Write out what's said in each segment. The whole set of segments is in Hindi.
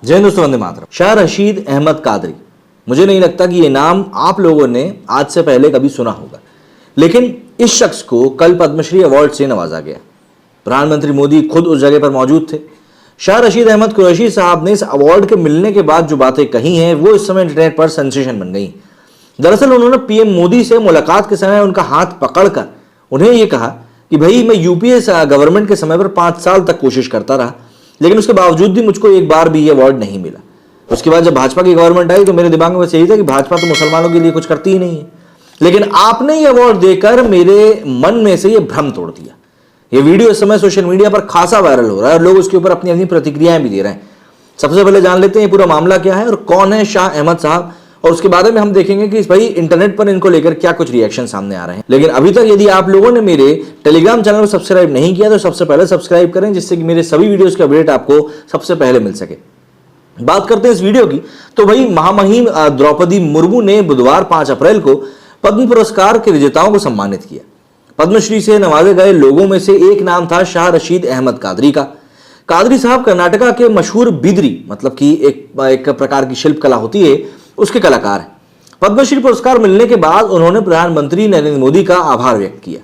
जय हिंद दोस्तों, वंदे मातरम। शाह रशीद अहमद कादरी, मुझे नहीं लगता कि ये नाम आप लोगों ने आज से पहले कभी सुना होगा, लेकिन इस शख्स को कल पद्मश्री अवार्ड से नवाजा गया। प्रधानमंत्री मोदी खुद उस जगह पर मौजूद थे। शाह रशीद अहमद कुरैशी साहब ने इस अवार्ड के मिलने के बाद जो बातें कही हैं वो इस समय इंटरनेट पर सेंसेशन बन गई। दरअसल उन्होंने पीएम मोदी से मुलाकात के समय उनका हाथ पकड़कर उन्हें यह कहा कि भाई, मैं यूपीए गवर्नमेंट के समय पर 5 साल तक कोशिश करता रहा, लेकिन उसके बावजूद भी मुझको एक बार भी ये अवार्ड नहीं मिला। उसके बाद जब भाजपा की गवर्नमेंट आई तो मेरे दिमाग में बस यही था कि भाजपा तो मुसलमानों के लिए कुछ करती ही नहीं है, लेकिन आपने ये अवार्ड देकर मेरे मन में से ये भ्रम तोड़ दिया। ये वीडियो इस समय सोशल मीडिया पर खासा वायरल हो रहा है और लोग उसके ऊपर अपनी अपनी प्रतिक्रियाएं भी दे रहे हैं। सबसे पहले जान लेते हैं ये पूरा मामला क्या है और कौन है शाह अहमद साहब, और उसके बारे में हम देखेंगे कि भाई इंटरनेट पर इनको लेकर क्या कुछ रिएक्शन सामने आ रहे हैं। लेकिन अभी तक यदि आप लोगों ने मेरे टेलीग्राम चैनल को सब्सक्राइब नहीं किया तो सबसे पहले सब्सक्राइब करें, जिससे कि मेरे सभी वीडियोस के अपडेट आपको सबसे पहले मिल सके। बात करते हैं इस वीडियो की, तो भाई महामहिम द्रौपदी मुर्मू ने बुधवार 5 अप्रैल को पद्म पुरस्कार के विजेताओं को सम्मानित किया। पद्मश्री से नवाजे गए लोगों में से एक नाम था शाह रशीद अहमद कादरी का। कादरी साहब कर्नाटका के मशहूर बिदरी, मतलब कि एक प्रकार की शिल्प कला होती है, उसके कलाकार हैं। पद्मश्री पुरस्कार मिलने के बाद उन्होंने प्रधानमंत्री नरेंद्र मोदी का आभार व्यक्त किया।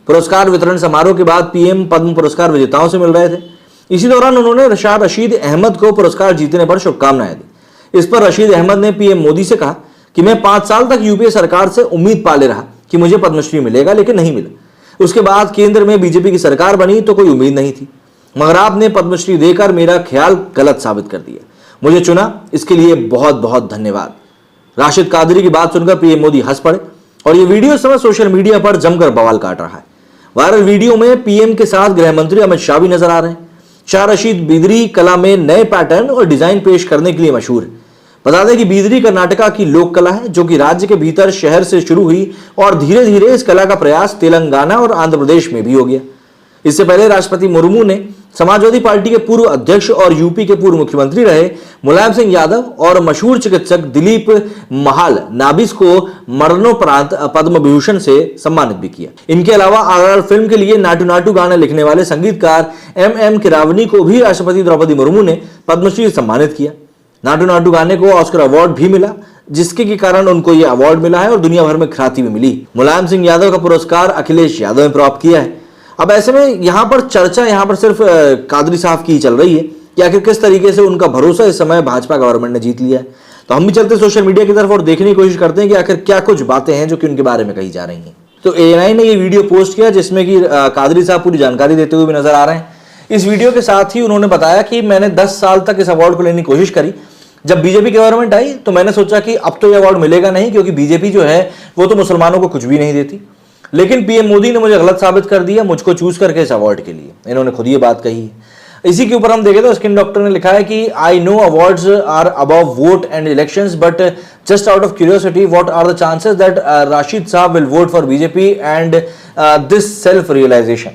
पुरस्कार वितरण समारोह के बाद पीएम पद्म पुरस्कार विजेताओं से मिल रहे थे। इसी दौरान उन्होंने शाह रशीद अहमद को पुरस्कार जीतने पर शुभकामनाएं दी। इस पर रशीद अहमद ने पीएम मोदी से कहा कि मैं 5 साल तक यूपीए सरकार से उम्मीद पाले रहा कि मुझे पद्मश्री मिलेगा, लेकिन नहीं मिला। उसके बाद केंद्र में बीजेपी की सरकार बनी तो कोई उम्मीद नहीं थी, मगर आपने पद्मश्री देकर मेरा ख्याल गलत साबित कर दिया। मुझे चुना, इसके लिए बहुत बहुत धन्यवाद। राशिद कादरी की बात सुनकर पीएम मोदी हंस पड़े और ये वीडियो इस समय सोशल मीडिया पर जमकर बवाल काट रहा है। वायरल वीडियो में पीएम के साथ गृह मंत्री अमित शाह भी नजर आ रहे हैं। शाह रशीद बिदरी कला में नए पैटर्न और डिजाइन पेश करने के लिए मशहूर है। बता दें कि बिदरी कर्नाटका की लोक कला है, जो कि राज्य के भीतर शहर से शुरू हुई और धीरे धीरे इस कला का प्रयास तेलंगाना और आंध्र प्रदेश में भी हो गया। इससे पहले राष्ट्रपति मुर्मू ने समाजवादी पार्टी के पूर्व अध्यक्ष और यूपी के पूर्व मुख्यमंत्री रहे मुलायम सिंह यादव और मशहूर चिकित्सक दिलीप महाल नाबिस को मरणोपरांत पद्म विभूषण से सम्मानित भी किया। इनके अलावा आरआर फिल्म के लिए नाटू नाटू गाने लिखने वाले संगीतकार एम किरावनी को भी राष्ट्रपति द्रौपदी मुर्मू ने पद्मश्री से सम्मानित किया। नाटू नाटू गाने को ऑस्कर अवार्ड भी मिला, जिसके के कारण उनको यह अवार्ड मिला है और दुनिया भर में ख्याति भी मिली। मुलायम सिंह यादव का पुरस्कार अखिलेश यादव ने प्राप्त किया है। अब ऐसे में यहां पर चर्चा सिर्फ कादरी साहब की चल रही है कि आखिर किस तरीके से उनका भरोसा इस समय भाजपा गवर्नमेंट ने जीत लिया है। तो हम भी चलते सोशल मीडिया की तरफ और देखने की कोशिश करते हैं कि आखिर क्या कुछ बातें हैं जो कि उनके बारे में कही जा रही हैं। तो एएनआई ने ये वीडियो पोस्ट किया जिसमें कि कादरी साहब पूरी जानकारी देते हुए भी नजर आ रहे हैं। इस वीडियो के साथ ही उन्होंने बताया कि मैंने 10 साल तक इस अवार्ड को लेने की कोशिश करी। जब बीजेपी गवर्नमेंट आई तो मैंने सोचा कि अब तो ये अवार्ड मिलेगा नहीं, क्योंकि बीजेपी जो है वो तो मुसलमानों को कुछ भी नहीं देती, लेकिन पीएम मोदी ने मुझे गलत साबित कर दिया मुझको चूज करके इस अवार्ड के लिए। इन्होंने खुद ये बात कही है। इसी के ऊपर हम देखें तो स्किन डॉक्टर ने लिखा है कि I know awards are above vote and elections, but just out of curiosity what are the chances that Rashid साहब will vote for BJP and this self realisation.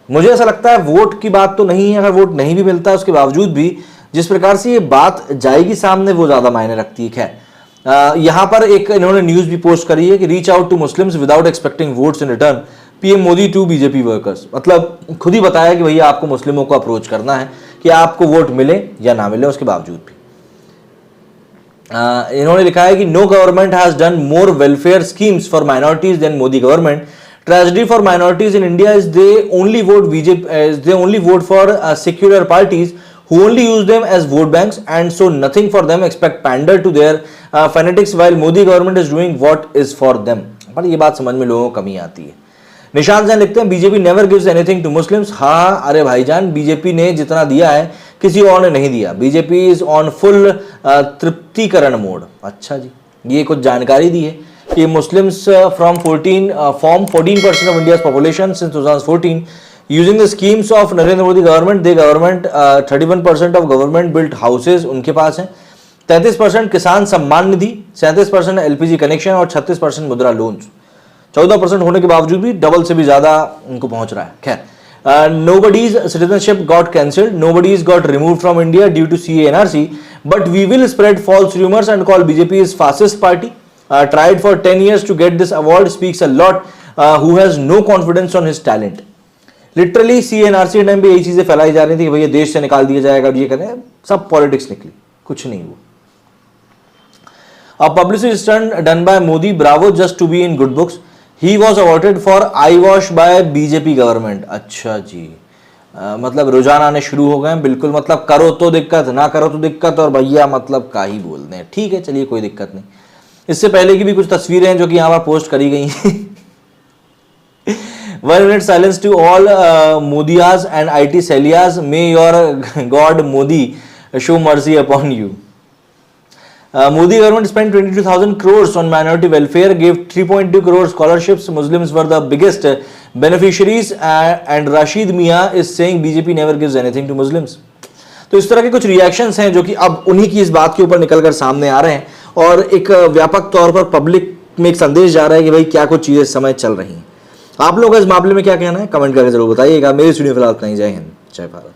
मुझे ऐसा लगता है वोट की बात तो नहीं है, अगर वोट नहीं भी मिलता है उसके बावजूद भी जिस प्रकार से ये बात जाएगी सामने वो ज्यादा मायने रखती है। खैर, यहां पर एक इन्होंने न्यूज भी पोस्ट करी है कि reach out to Muslims without expecting votes in return, PM Modi to BJP workers. मतलब खुद ही बताया कि भैया आपको मुस्लिमों को अप्रोच करना है कि आपको वोट मिले या ना मिले उसके बावजूद भी। इन्होंने लिखा है कि no government has done more welfare schemes for minorities than Modi government. Tragedy for minorities in India is they only vote BJP, they only vote for secular parties who only use them as vote banks and so nothing for them, expect pander to their fanatics while Modi government is doing what is for them। पर ये बात समझ में लोगों को कमी आती है। निशांत जैन लिखते हैं BJP never gives anything to Muslims. हाँ, अरे भाईजान, बीजेपी ने जितना दिया है किसी और ने नहीं दिया। बीजेपी इज ऑन फुल तृप्तिकरण मोड। अच्छा जी, ये कुछ जानकारी दी है कि Muslims form 14% of India's population since 2014 using the schemes of Narendra Modi government, they government 31% of government built houses उनके पास हैं, 33% किसान सम्मान निधि, 37% एलपीजी कनेक्शन और 36% मुद्रा लोन्स। 14% होने के बावजूद भी डबल से भी ज्यादा उनको पहुंच रहा है। खैर, nobody's citizenship got cancelled, nobody's got removed from India due to CA/NRC, but we will spread false rumors and call BJP is fascist party. Tried for 10 years to get this award speaks a lot. Who has no confidence on his talent. Literally CA/NRC time पे यही चीजें फैलाई जा रही थी कि भैया देश से निकाल दिया जाएगा और ये करें। सब पॉलिटिक्स निकली, कुछ नहीं हुआ। A publicity stunt done by Modi, bravo, just to be in good books. He was awarded for eyewash by BJP government. अच्छा जी, मतलब रुझान आने शुरू हो गए, बिल्कुल, मतलब करो तो दिक्कत, ना करो तो दिक्कत, और भैया मतलब का ही बोलते हैं। ठीक है, चलिए कोई दिक्कत नहीं। इससे पहले की भी कुछ तस्वीरें हैं जो कि यहाँ पर पोस्ट करी गई हैं। 1 minute silence to all Modias and IT Selias. May your God Modi show mercy upon you. Modi government spent 22,000 crores on minority welfare, gave 3.2 crore scholarships. Muslims were the biggest beneficiaries, and Rashid Mia is saying BJP never gives anything to Muslims. तो इस तरह के कुछ रिएक्शंस हैं जो कि अब उन्हीं की इस बात के ऊपर निकलकर सामने आ रहे हैं, और एक व्यापक तौर पर पब्लिक में एक संदेश जा रहा है कि भाई क्या कुछ चीजें इस समय चल रही हैं। आप लोग इस मामले में क्या कहना है, कमेंट करके जरूर बताइएगा। मेरी वीडियो फिलहाल इतना ही। जय हिंद, जय भारत।